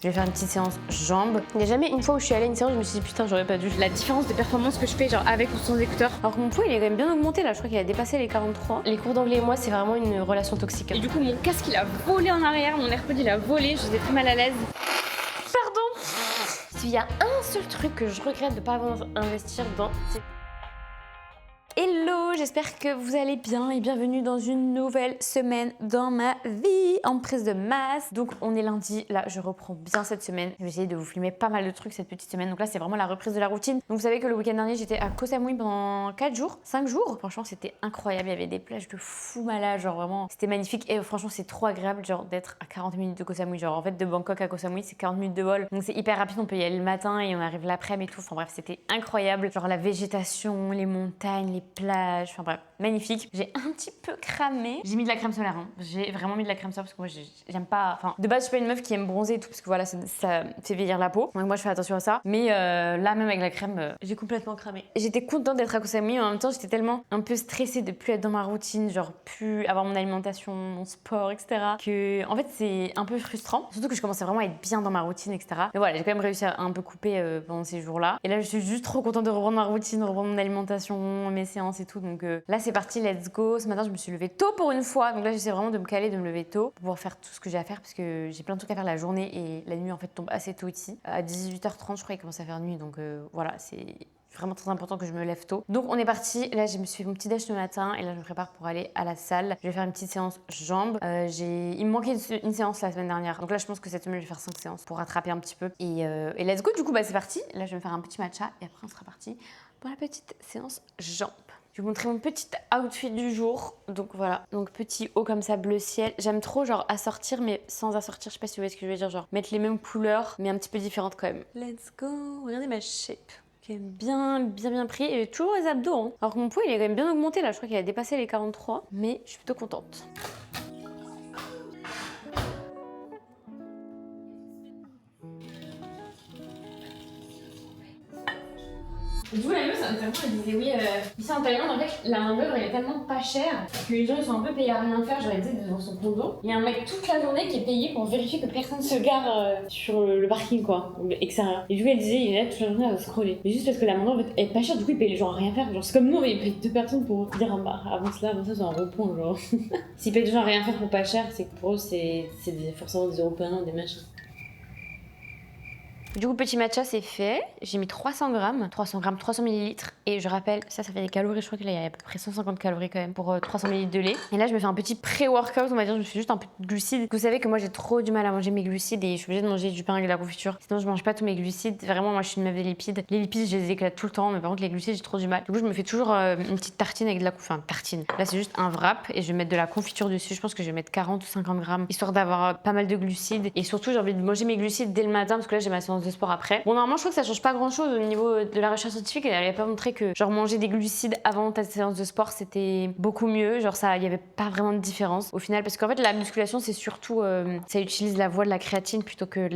Je vais faire une petite séance jambes. Il n'y a jamais une fois où je suis allée à une séance, je me suis dit putain, j'aurais pas dû. La différence de performance que je fais, genre avec ou sans écouteurs. Alors que mon poids, il est quand même bien augmenté là. Je crois qu'il a dépassé les 43. Les cours d'anglais et moi, c'est vraiment une relation toxique. Et du coup, mon casque, il a volé en arrière. Mon AirPod, il a volé. J'étais très mal à l'aise. Pardon. S'il y a un seul truc que je regrette de pas avoir investir dans, c'est... Hello, j'espère que vous allez bien et bienvenue dans une nouvelle semaine dans ma vie en prise de masse. Donc on est lundi, là je reprends bien cette semaine. Je vais essayer de vous filmer pas mal de trucs cette petite semaine. Donc là c'est vraiment la reprise de la routine. Donc vous savez que le week-end dernier j'étais à Koh Samui pendant 4 jours, 5 jours. Franchement c'était incroyable, il y avait des plages de fou malade, genre vraiment c'était magnifique. Et franchement c'est trop agréable genre d'être à 40 minutes de Koh Samui. Genre en fait de Bangkok à Koh Samui c'est 40 minutes de vol. Donc c'est hyper rapide, on peut y aller le matin et on arrive l'après-midi et tout. Enfin bref c'était incroyable. Genre la végétation, les montagnes, les plages, enfin bref, magnifique. J'ai un petit peu cramé. J'ai mis de la crème solaire, hein. J'ai vraiment mis de la crème solaire parce que moi j'aime pas... Enfin, de base je suis pas une meuf qui aime bronzer et tout parce que voilà, ça fait vieillir la peau. Donc moi je fais attention à ça. Mais là même avec la crème, j'ai complètement cramé. J'étais contente d'être à Koh Samui mais en même temps j'étais tellement un peu stressée de plus être dans ma routine, genre plus avoir mon alimentation, mon sport, etc. Que en fait c'est un peu frustrant. Surtout que je commençais vraiment à être bien dans ma routine, etc. Mais voilà, j'ai quand même réussi à un peu couper pendant ces jours-là. Et là je suis juste trop contente de reprendre ma routine, de reprendre mon alimentation, mes séances et tout. Donc là c'est parti, let's go. Ce matin je me suis levée tôt pour une fois. Donc là j'essaie vraiment de me caler, de me lever tôt pour pouvoir faire tout ce que j'ai à faire parce que j'ai plein de trucs à faire la journée et la nuit en fait tombe assez tôt ici. À 18h30 je crois il commence à faire nuit. Donc voilà, c'est vraiment très important que je me lève tôt. Donc on est parti, là je me suis fait mon petit déj ce matin et là je me prépare pour aller à la salle. Je vais faire une petite séance jambes. Il me manquait une séance la semaine dernière. Donc là je pense que cette semaine je vais faire 5 séances pour rattraper un petit peu. Et let's go, du coup bah c'est parti. Là je vais me faire un petit matcha et après on sera parti pour la petite séance jambes. Je vais vous montrer mon petit outfit du jour. Donc voilà, donc petit haut comme ça bleu ciel. J'aime trop genre assortir mais sans assortir, je sais pas si vous voyez ce que je veux dire, genre mettre les mêmes couleurs mais un petit peu différentes quand même. Let's go, regardez ma shape. Bien pris et j'ai toujours les abdos. Hein. Alors que mon poids il est quand même bien augmenté là, je crois qu'il a dépassé les 43 mais je suis plutôt contente. Du coup, la meuf, elle disait oui, ici en Thaïlande, en fait, la main-d'œuvre elle est tellement pas chère que les gens ils sont un peu payés à rien faire. Genre, elle disait devant son condo, il y a un mec toute la journée qui est payé pour vérifier que personne se gare sur le parking, quoi, extérieur. Et du coup, elle disait, il est là toute la journée à scroller. Mais juste parce que la main-d'œuvre est pas chère, du coup, il paye les gens à rien faire. Genre, c'est comme nous, il paye 2 personnes pour dire, ah, bah, avance là, c'est un rond-point, genre. S'ils payent des gens à rien faire pour pas cher, c'est que pour eux, c'est forcément des Européens, des machins. Du coup, petit matcha, c'est fait. J'ai mis 300 grammes, 300 millilitres. Et je rappelle, ça fait des calories. Je crois qu'il y a à peu près 150 calories quand même pour 300 millilitres de lait. Et là, je me fais un petit pré-workout, on va dire. Je me fais juste un peu de glucides. Vous savez que moi, j'ai trop du mal à manger mes glucides et je suis obligée de manger du pain avec de la confiture. Sinon, je mange pas tous mes glucides. Vraiment, moi, je suis une meuf des lipides. Les lipides, je les éclate tout le temps. Mais par contre, les glucides, j'ai trop du mal. Du coup, je me fais toujours une petite tartine avec de la confiture. Enfin, tartine. Là, c'est juste un wrap et je vais mettre de la confiture dessus. Je pense que je vais mettre 40 ou 50 grammes histoire d'avoir pas mal de glucides. Et surtout, j'ai envie de manger mes glucides dès le matin parce que là, j'ai ma séance de sport après. Bon, normalement, je crois que ça change pas grand chose au niveau de la recherche scientifique. Elle avait pas montré que genre manger des glucides avant ta séance de sport c'était beaucoup mieux. Genre ça, il y avait pas vraiment de différence au final parce qu'en fait la musculation c'est surtout ça utilise la voie de la créatine plutôt que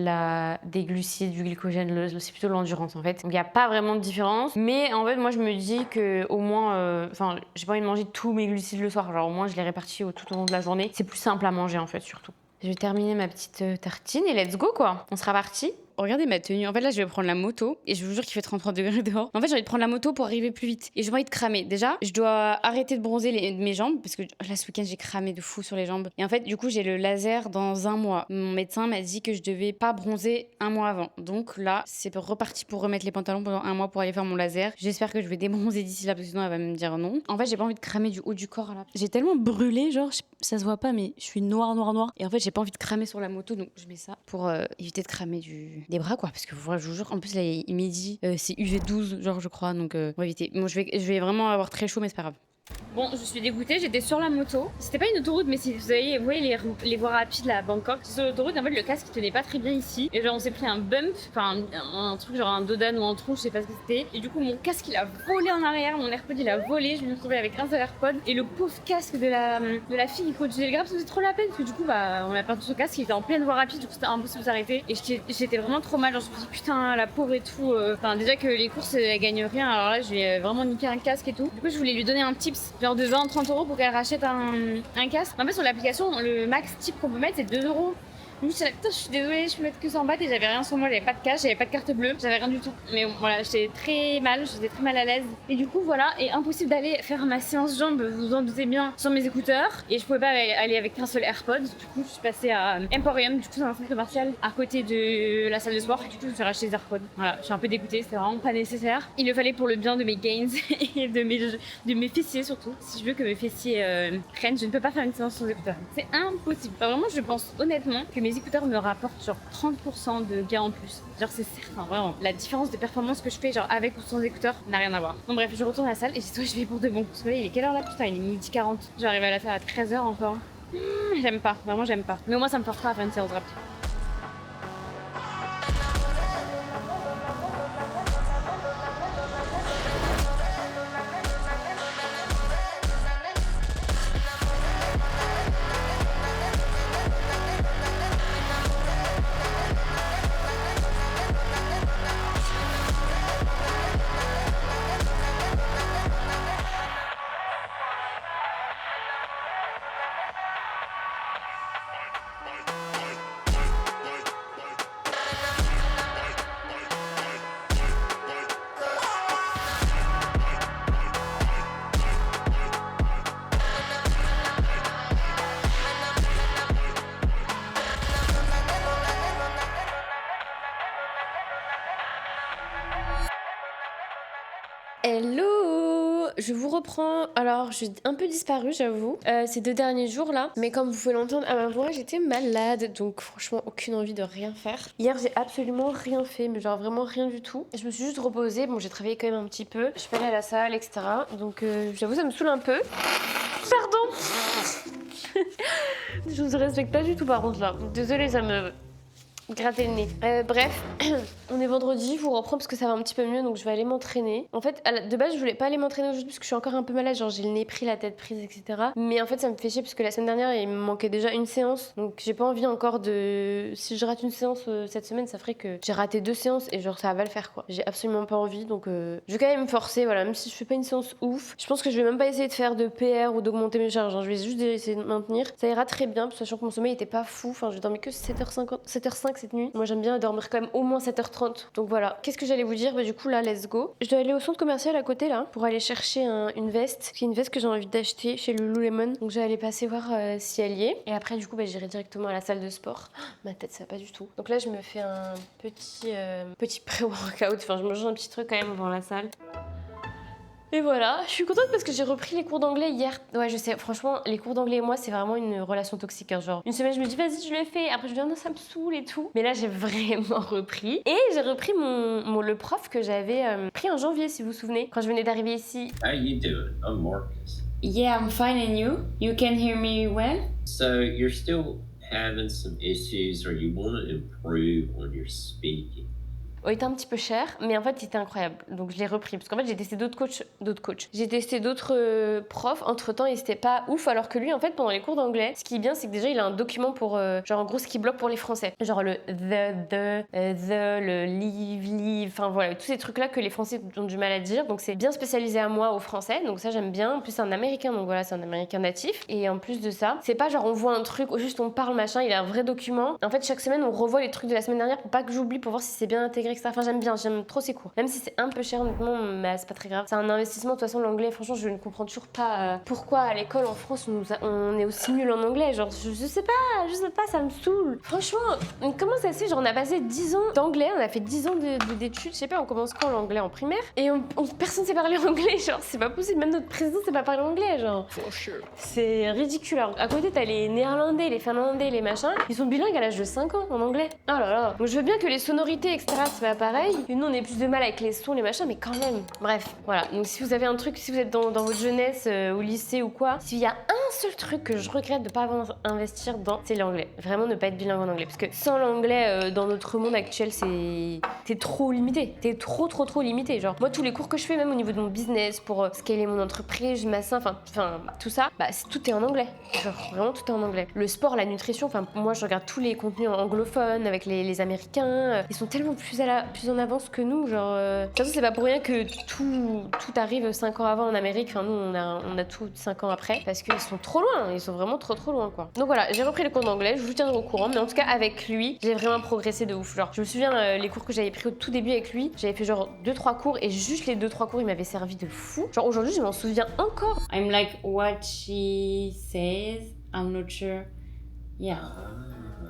des glucides, du glycogène. C'est plutôt l'endurance en fait. Donc il y a pas vraiment de différence. Mais en fait moi je me dis que au moins, enfin j'ai pas envie de manger tous mes glucides le soir. Genre au moins je les répartis tout au long de la journée. C'est plus simple à manger en fait surtout. Je vais terminer ma petite tartine et let's go quoi. On sera parti. Regardez ma tenue. En fait, là, je vais prendre la moto et je vous jure qu'il fait 33 degrés dehors. En fait, j'ai envie de prendre la moto pour arriver plus vite et j'ai envie de cramer. Déjà, je dois arrêter de bronzer mes jambes parce que là, ce week-end, j'ai cramé de fou sur les jambes. Et en fait, du coup, j'ai le laser dans 1 mois. Mon médecin m'a dit que je devais pas bronzer 1 mois avant. Donc là, c'est reparti pour remettre les pantalons pendant 1 mois pour aller faire mon laser. J'espère que je vais débronzer d'ici là parce que sinon, elle va me dire non. En fait, j'ai pas envie de cramer du haut du corps là. J'ai tellement brûlé, genre, ça se voit pas, mais je suis noire. Et en fait, j'ai pas envie de cramer sur la moto, donc je mets ça pour éviter de cramer des bras, quoi. Parce que je vous jure, en plus, là, il est midi, c'est UV12, genre, je crois, donc on va éviter. Bon, je vais vraiment avoir très chaud, mais c'est pas grave. Bon, je suis dégoûtée, j'étais sur la moto. C'était pas une autoroute, mais si vous voyez les voies rapides là à Bangkok, c'est sur l'autoroute. En fait, le casque il tenait pas très bien ici. Et genre, on s'est pris un bump, enfin un truc genre un dodan ou un tronc, je sais pas ce que c'était. Et du coup, mon casque il a volé en arrière, mon AirPod il a volé. Je me suis retrouvée avec un seul AirPod. Et le pauvre casque de la fille qui conduisait le grave, ça faisait trop la peine parce que du coup, bah, on a perdu son casque, il était en pleine voie rapide, du coup, c'était impossible de s'arrêter. Et j'étais vraiment trop mal, genre, je me suis dit putain, la pauvre et tout. Enfin, déjà que les courses elles gagnent rien, alors là, je vais vraiment niquer un casque et tout. Du coup, je voulais lui donner un tips, genre de 20-30 € pour qu'elle rachète un casque. En fait, sur l'application, le max tip qu'on peut mettre, c'est 2 €. Du coup, j'étais là, putain, je suis désolée, je peux mettre que 100 bahts et j'avais rien sur moi, j'avais pas de cash, j'avais pas de carte bleue, j'avais rien du tout. Mais bon, voilà, j'étais très mal à l'aise. Et du coup, voilà, et impossible d'aller faire ma séance jambes, vous vous en doutez bien, sans mes écouteurs. Et je pouvais pas aller avec qu'un seul AirPod. Du coup, je suis passée à Emporium, du coup, dans un centre commercial à côté de la salle de sport. Du coup, je me suis racheté des AirPods. Voilà, je suis un peu dégoûtée, c'était vraiment pas nécessaire. Il le fallait pour le bien de mes gains et de mes fessiers surtout. Si je veux que mes fessiers prennent, je ne peux pas faire une séance sans écouteurs. C'est impossible. Enfin, vraiment, je pense honnêtement que mes écouteurs me rapportent genre 30% de gain en plus. Genre, c'est certain, vraiment. La différence de performance que je fais, genre avec ou sans écouteurs, n'a rien à voir. Donc, bref, je retourne à la salle et c'est toi, je vais pour de bon. Parce que là, il est quelle heure là? Putain, il est 12h40. Je vais arriver à la faire à 13h encore. J'aime pas, vraiment, j'aime pas. Mais au moins, ça me forcera à faire une séance rapide. Hello, je vous reprends. Alors, j'ai un peu disparu, j'avoue, ces 2 derniers jours là. Mais comme vous pouvez l'entendre à ma voix, j'étais malade, donc franchement, aucune envie de rien faire. Hier, j'ai absolument rien fait, mais genre vraiment rien du tout. Je me suis juste reposée. Bon, j'ai travaillé quand même un petit peu. Je suis pas allée à la salle, etc. Donc, j'avoue, ça me saoule un peu. Pardon. Je vous respecte pas du tout par contre là. Désolée, ça me gratter le nez. Bref, on est vendredi, je vous reprends parce que ça va un petit peu mieux, donc je vais aller m'entraîner. En fait, de base, je voulais pas aller m'entraîner aujourd'hui parce que je suis encore un peu malade, genre j'ai le nez pris, la tête prise, etc. Mais en fait, ça me fait chier parce que la semaine dernière, il me manquait déjà une séance, donc j'ai pas envie encore de... Si je rate une séance cette semaine, ça ferait que j'ai raté 2 séances et genre ça va le faire quoi. J'ai absolument pas envie, donc je vais quand même me forcer, voilà, même si je fais pas une séance ouf. Je pense que je vais même pas essayer de faire de PR ou d'augmenter mes charges, hein. Je vais juste essayer de maintenir. Ça ira très bien, sachant que mon sommeil était pas fou, enfin j'ai dormi que 7h05 cette nuit. Moi j'aime bien dormir quand même au moins 7h30. Donc voilà. Qu'est-ce que j'allais vous dire? Bah du coup là, let's go. Je dois aller au centre commercial à côté là pour aller chercher une veste. C'est une veste que j'ai envie d'acheter chez Lululemon. Donc je vais aller passer voir si elle y est. Et après du coup bah, j'irai directement à la salle de sport. Ma tête ça va pas du tout. Donc là je me fais un petit pré-workout. Enfin je mange un petit truc quand même avant la salle. Et voilà, je suis contente parce que j'ai repris les cours d'anglais hier. Ouais, je sais, franchement, les cours d'anglais et moi, c'est vraiment une relation toxique. Hein, genre, une semaine, je me dis, vas-y, je le fais. Après, je me dis, non, ça me saoule et tout. Mais là, j'ai vraiment repris. Et j'ai repris le prof que j'avais pris en janvier, si vous vous souvenez, quand je venais d'arriver ici. How you doing? I'm Marcus. Yeah, I'm fine, and you? You can hear me well? So you're still having some issues, or you want to improve on your speaking? Oh, il était un petit peu cher, mais en fait, il était incroyable. Donc, je l'ai repris. Parce qu'en fait, j'ai testé d'autres coachs. J'ai testé d'autres profs. Entre-temps, et c'était pas ouf. Alors que lui, en fait, pendant les cours d'anglais, ce qui est bien, c'est que déjà, il a un document pour... genre, en gros, ce qui bloque pour les Français. Genre le le leave. Enfin, voilà. Tous ces trucs-là que les Français ont du mal à dire. Donc, c'est bien spécialisé à moi, aux Français. Donc, ça, j'aime bien. En plus, c'est un Américain. Donc, voilà, c'est un Américain natif. Et en plus de ça, c'est pas genre, on voit un truc, juste on parle, machin. Il a un vrai document. En fait, chaque semaine, on revoit les trucs de la semaine dernière pour pas que j'oublie, pour voir si c'est bien intégré. Enfin, j'aime trop ces cours. Même si c'est un peu cher, honnêtement, mais c'est pas très grave. C'est un investissement. De toute façon, l'anglais, franchement, je ne comprends toujours pas pourquoi à l'école en France on est aussi nul en anglais. Genre, je sais pas, ça me saoule. Franchement, comment ça se fait? Genre, on a passé 10 ans d'anglais, on a fait 10 ans d'études, je sais pas, on commence quand l'anglais en primaire et personne sait parler anglais. Genre, c'est pas possible. Même notre président sait pas parler anglais. Genre, c'est ridicule. Alors, à côté, t'as les néerlandais, les finlandais, les machins. Ils sont bilingues à l'âge de 5 ans en anglais. Oh là là. Donc, je veux bien que les sonorités, etc., c'est pas pareil. Et nous, on a plus de mal avec les sons, les machins, mais quand même. Bref, voilà. Donc, si vous avez un truc, si vous êtes dans votre jeunesse, au lycée ou quoi, s'il y a un seul truc que je regrette de pas avoir investir dans, c'est l'anglais. Vraiment, ne pas être bilingue en anglais. Parce que sans l'anglais, dans notre monde actuel, t'es trop limité. T'es trop limité. Genre, moi, tous les cours que je fais, même au niveau de mon business, pour scaler mon entreprise, enfin, tout ça, bah, tout est en anglais. Genre, vraiment, tout est en anglais. Le sport, la nutrition, enfin, moi, je regarde tous les contenus anglophones avec les Américains. Ils sont tellement plus à la déjà plus en avance que nous, genre... De toute façon, c'est pas pour rien que tout arrive 5 ans avant en Amérique. Enfin, nous, on a tout 5 ans après. Parce qu'ils sont trop loin, ils sont vraiment trop loin, quoi. Donc voilà, j'ai repris les cours d'anglais, je vous tiendrai au courant. Mais en tout cas, avec lui, j'ai vraiment progressé de ouf. Genre, je me souviens, les cours que j'avais pris au tout début avec lui, j'avais fait genre 2-3 cours et juste les 2-3 cours, il m'avait servi de fou. Genre, aujourd'hui, je m'en souviens encore. I'm like, what she says, I'm not sure. Yeah.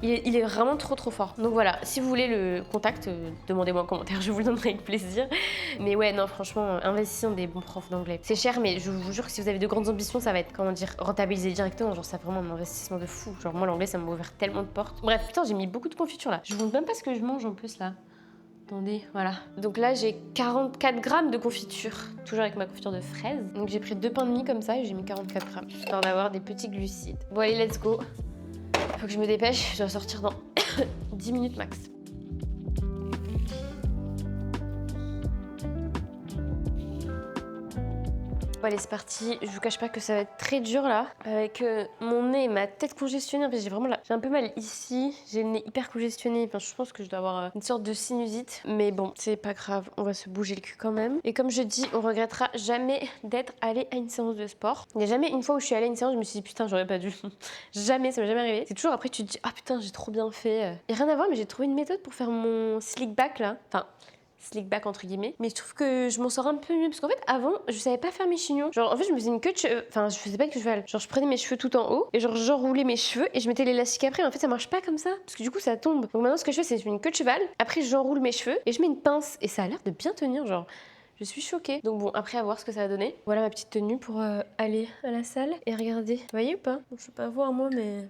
Il est vraiment trop fort. Donc voilà, si vous voulez le contact, demandez-moi en commentaire, je vous le donnerai avec plaisir. Mais ouais, non, franchement, investissez dans des bons profs d'anglais. C'est cher, mais je vous jure que si vous avez de grandes ambitions, ça va être, comment dire, rentabilisé directement. Genre, c'est vraiment un investissement de fou. Genre, moi, l'anglais, ça m'a ouvert tellement de portes. Bref, putain, j'ai mis beaucoup de confiture là. Je vous montre même pas ce que je mange en plus là. Attendez, voilà. Donc là, j'ai 44 grammes de confiture, toujours avec ma confiture de fraise. Donc j'ai pris 2 pains de mie comme ça et j'ai mis 44 grammes, histoire d'avoir des petits glucides. Bon allez, let's go. Faut que je me dépêche, je dois sortir dans 10 minutes max. Bon allez, c'est parti. Je vous cache pas que ça va être très dur là. Avec mon nez et ma tête congestionnée. En fait, j'ai un peu mal ici. J'ai le nez hyper congestionné. Enfin, je pense que je dois avoir une sorte de sinusite. Mais bon, c'est pas grave. On va se bouger le cul quand même. Et comme je dis, on regrettera jamais d'être allé à une séance de sport. Il n'y a jamais une fois où je suis allée à une séance, je me suis dit putain, j'aurais pas dû. Jamais, ça m'est jamais arrivé. C'est toujours après, tu te dis ah putain, j'ai trop bien fait. Et rien à voir, mais j'ai trouvé une méthode pour faire mon slick back là. Enfin, slick back entre guillemets, mais je trouve que je m'en sors un peu mieux parce qu'en fait avant je savais pas faire mes chignons, genre en fait je me faisais une queue de cheveux, enfin je faisais pas une queue de cheval, genre je prenais mes cheveux tout en haut et genre j'enroulais mes cheveux et je mettais l'élastique après, en fait ça marche pas comme ça parce que du coup ça tombe. Donc maintenant ce que je fais c'est que je mets une queue de cheval, après j'enroule mes cheveux et je mets une pince et ça a l'air de bien tenir, genre je suis choquée. Donc bon, après à voir ce que ça va donner. Voilà ma petite tenue pour aller à la salle et regardez, vous voyez ou pas? Je peux pas voir moi mais...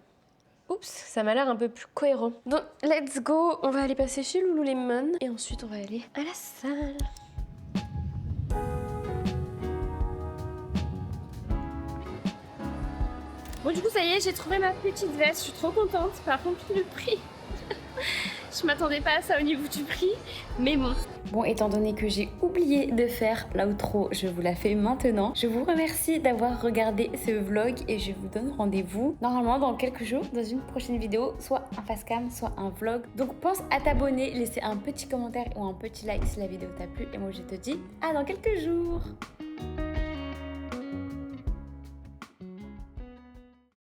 Oups, ça m'a l'air un peu plus cohérent. Donc, let's go. On va aller passer chez Lululemon et ensuite on va aller à la salle. Bon, du coup, ça y est, j'ai trouvé ma petite veste. Je suis trop contente. Par contre, le prix. Je m'attendais pas à ça au niveau du prix, mais bon. Bon, étant donné que j'ai oublié de faire l'outro, je vous la fais maintenant. Je vous remercie d'avoir regardé ce vlog et je vous donne rendez-vous normalement dans quelques jours dans une prochaine vidéo, soit un face cam, soit un vlog. Donc pense à t'abonner, laisser un petit commentaire ou un petit like si la vidéo t'a plu et moi je te dis à dans quelques jours.